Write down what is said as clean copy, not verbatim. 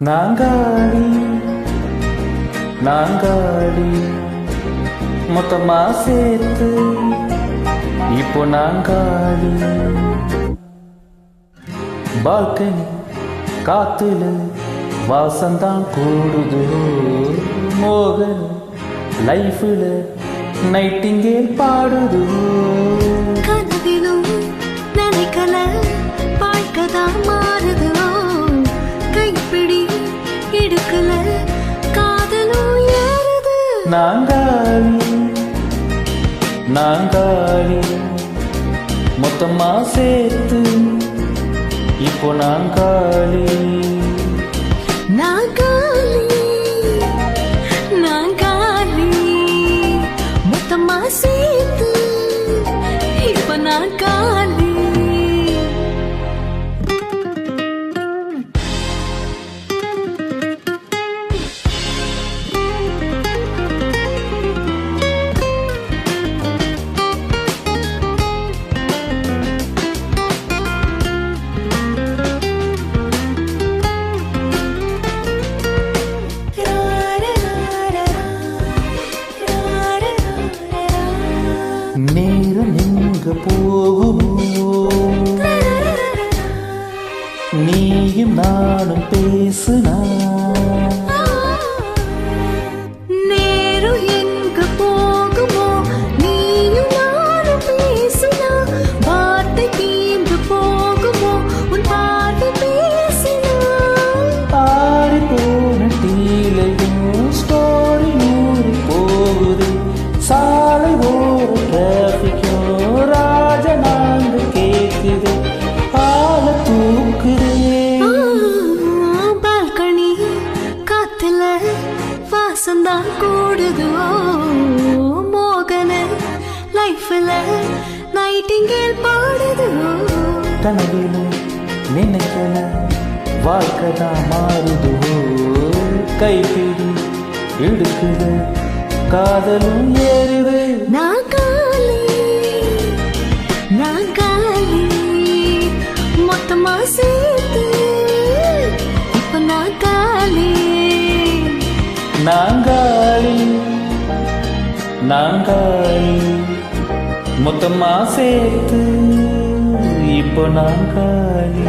நாங்காடி நாங்காடி மொத்தமா சேர்த்து இப்போ நாங்காடி பால்கனி காத்துல வாசந்தான் கூடுது மோகன் லைஃப்ல நைட்டிங்கேல் பாடுது கனவிலும் நினைக்கல வாழ்க்கைதான் மாறுது கைப்பிடி எடுக்கல காதலும் ஏறுது நாங்காடி நாங்காடி மொத்தமா சேர்த்து இப்போ நாங்காடி நாங்காலி நாங்காலி மொத்தமா சேர்த்து இப்போ நாங்காலி நேரம் எங்க போகுமோ நீயும் நானும் பேசுனா நேரம் எங்க போகுமோ நீயும் நானும் பேசினா வார்த்தை தீர்ந்து போகுமோ உன் பார்வை பேசினா ஆறி போன டீலையும் ஸ்டோரி நூறு போகுது சாலை ஓர டிராஃபிக்கும் ராஜநாங்க கேக்குது ஆள தூக்குதே பால்கனி காத்துல வாசந்தான் கூடுது மோகன லைஃப்ல நைட்டிங்கேல் பாடுது கனவில நினைக்கல வாழ்க்கைதான் மாறுது கைப்பிடி எடுக்குது காதலும் ஏறுது நாங்காலி நாங்காலி மொத்தமா சேர்த்து இப்ப நாங்காலி நாங்காடி நாங்காடி மொத்தமா சேர்த்து இப்போ நாங்காடி